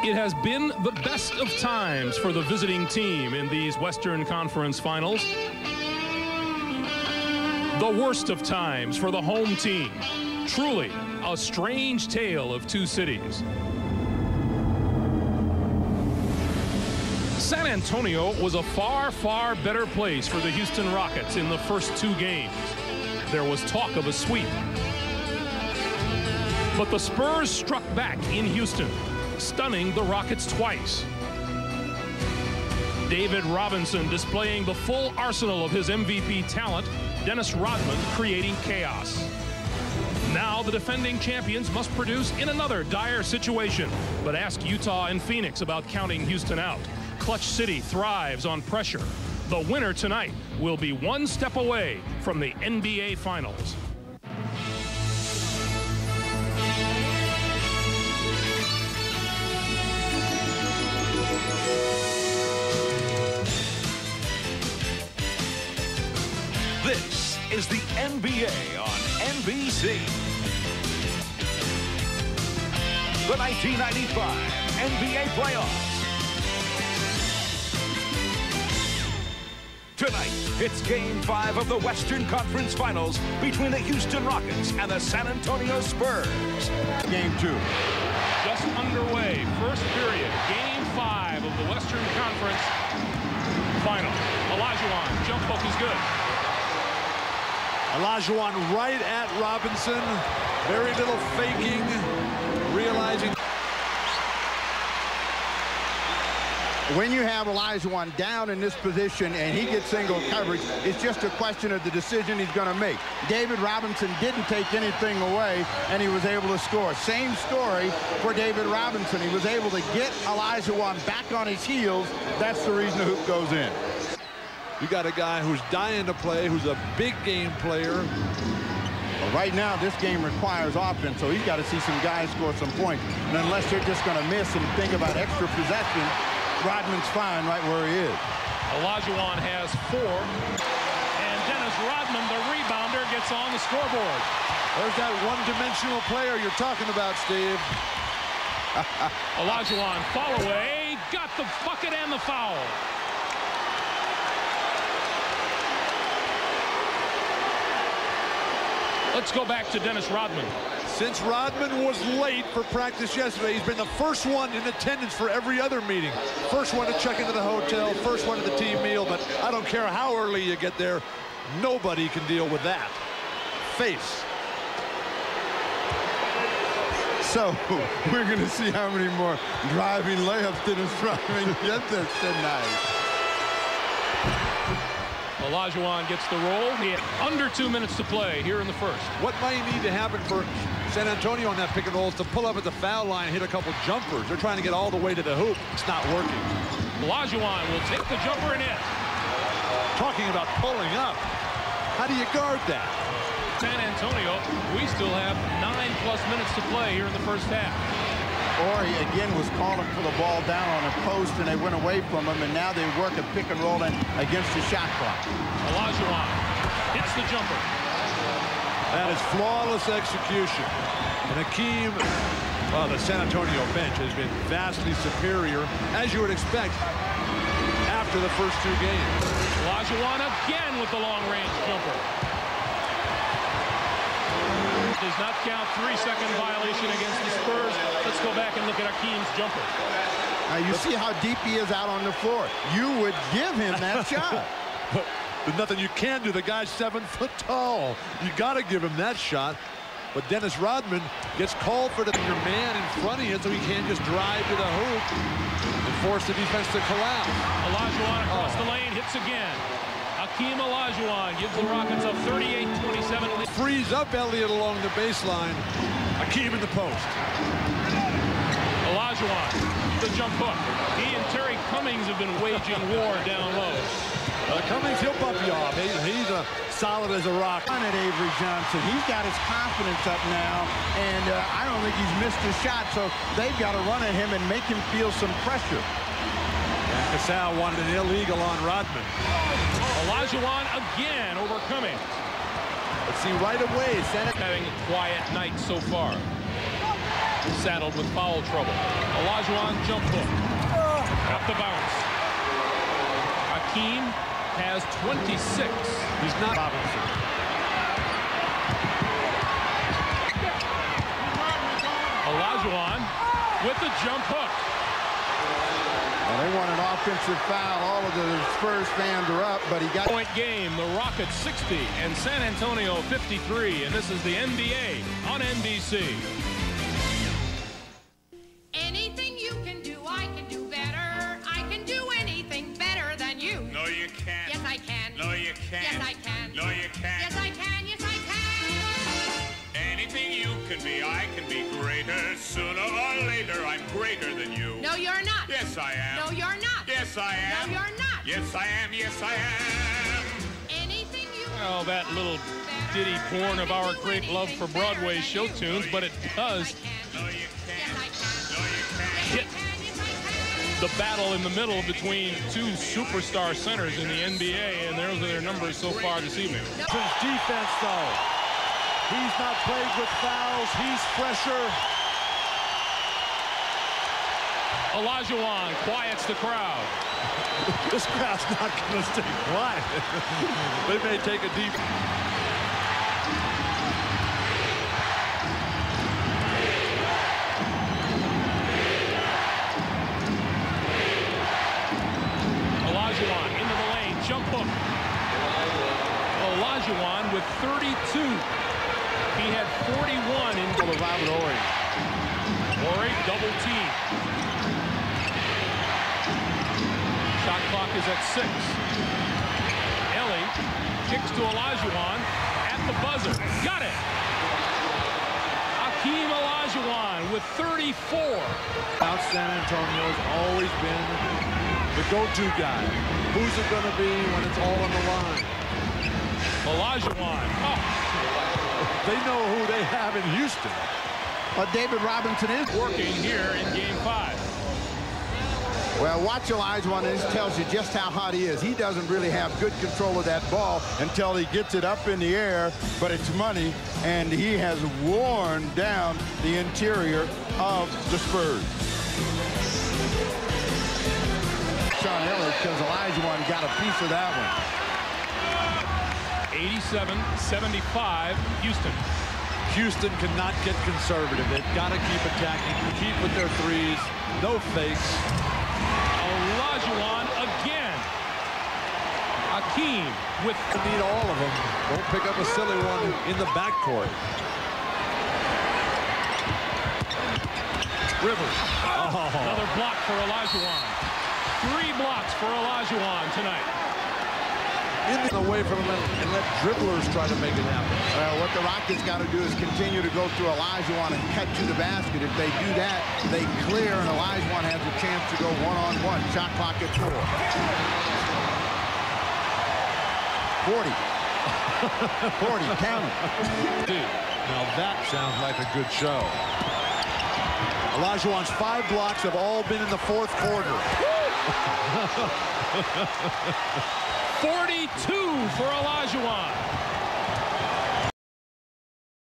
It has been the best of times for the visiting team in these Western Conference Finals. The worst of times for the home team. Truly a strange tale of two cities. San Antonio was a far, far better place for the Houston Rockets in the first two games. There was talk of a sweep. But the Spurs struck back in Houston, stunning the Rockets twice. David Robinson displaying the full arsenal of his MVP talent, Dennis Rodman creating chaos. Now the defending champions must produce in another dire situation. But ask Utah and Phoenix about counting Houston out. Clutch City thrives on pressure. The winner tonight will be one step away from the NBA Finals. This is the NBA on NBC. The 1995 NBA Playoffs. Tonight, it's Game 5 of the Western Conference Finals between the Houston Rockets and the San Antonio Spurs. Game 2. Just underway, first period, Game 5 of the Western Conference Final. Olajuwon, jump hook is good. Olajuwon right at Robinson. Very little faking, realizing. When you have Olajuwon down in this position and he gets single coverage, it's just a question of the decision he's going to make. David Robinson didn't take anything away, and he was able to score. Same story for David Robinson. He was able to get Olajuwon back on his heels. That's the reason the hoop goes in. You got a guy who's dying to play, who's a big game player. Well, right now, this game requires offense, so he's got to see some guys score some points. And unless they're just going to miss and think about extra possession, Rodman's fine right where he is. Olajuwon has 4. And Dennis Rodman, the rebounder, gets on the scoreboard. There's that one-dimensional player you're talking about, Steve. Olajuwon, fall away, got the bucket and the foul. Let's go back to Dennis Rodman. Since Rodman was late for practice yesterday, he's been the first one in attendance for every other meeting. First one to check into the hotel, first one to the team meal, but I don't care how early you get there, nobody can deal with that. Face. So, we're going to see how many more driving layups Dennis Rodman gets this tonight. Olajuwon gets the roll. He had under 2 minutes to play here in the first. What might need to happen for San Antonio on that pick and roll is to pull up at the foul line and hit a couple jumpers. They're trying to get all the way to the hoop. It's not working. Olajuwon will take the jumper and in. Talking about pulling up. How do you guard that? San Antonio, we still have 9+ minutes to play here in the first half. Or he again was calling for the ball down on a post and they went away from him, and now they work a pick and roll against the shot clock. Olajuwon hits the jumper. That is flawless execution. And Hakeem, the San Antonio bench has been vastly superior, as you would expect, after the first 2 games. Olajuwon again with the long-range jumper. Does not count. 3-second violation against the Spurs. Let's go back and look at Hakeem's jumper. Now you see how deep he is out on the floor. You would give him that shot. There's nothing you can do. The guy's 7 foot tall. You got to give him that shot. But Dennis Rodman gets called for your man in front of you, so he can't just drive to the hoop and force the defense to collapse. Olajuwon across the lane, hits again. Hakeem Olajuwon gives the Rockets a 38-27 lead. Frees up Elliott along the baseline. Hakeem in the post. Olajuwon, the jump hook. He and Terry Cummings have been waging war down low. Cummings, he'll bump you off. He's solid as a rock. On at Avery Johnson. He's got his confidence up now, and I don't think he's missed a shot, so they've got to run at him and make him feel some pressure. And Casal wanted an illegal on Rodman. Olajuwon again overcoming. But see, right away, having a quiet night so far. Saddled with foul trouble. Olajuwon jump hook. Off the bounce. Hakeem has 26. He's not Robinson. Olajuwon with the jump hook. Well, they want an offensive foul. All of the Spurs fans are up, but he got Point game. The Rockets 60 and San Antonio 53. And this is the NBA on NBC. Anything you can do, I can do better. I can do anything better than you. No, you can't. Yes, I can. No, you can't. Yes, I can. No, you can't. Yes, I can. Yes, I can. Anything you can be, I can be greater. Sooner or later, I'm greater than you. No, you're not. Yes, I am. No, you're not. Yes, I am. No, you're not. Yes, I am. Yes, I am. Anything you Oh, that little ditty born of our great love for Broadway show tunes, but it does No, you can't. Yes, I can. No, you can't. hit Yes, I can. the battle in the middle between two superstar centers in the NBA, and those are their numbers so far this evening. His defense, though. He's not plagued with fouls. He's fresher. Olajuwon quiets the crowd. This crowd's not going to stay quiet. They may take a deep... Olajuwon into the lane, jump hook. Olajuwon with 32. He had 41 in Robert Horry. Horry double team. Shot clock is at 6. Ellie kicks to Olajuwon at the buzzer. Got it. Hakeem Olajuwon with 34. Out San Antonio's always been the go-to guy. Who's it going to be when it's all on the line? Olajuwon. Oh, They know who they have in Houston. But David Robinson is working here in Game 5. Well, watch Olajuwon, and this tells you just how hot he is. He doesn't really have good control of that ball until he gets it up in the air, but it's money, and he has worn down the interior of the Spurs. Sean Elliott, because Olajuwon got a piece of that one. 87-75, Houston. Houston cannot get conservative. They've got to keep attacking, keep with their threes, no fakes. Olajuwon again. Hakeem with... Need all of them. Don't pick up a silly one in the backcourt. Rivers. Oh. Another block for Olajuwon. 3 blocks for Olajuwon tonight. Away from him and let dribblers try to make it happen. What the Rockets got to do is continue to go through Olajuwon and cut to the basket. If they do that, they clear, and Olajuwon has a chance to go one-on-one. Shot clock at 4. 40. 40, count it. Now that sounds like a good show. Olajuwon's 5 blocks have all been in the 4th quarter. 42 for Olajuwon.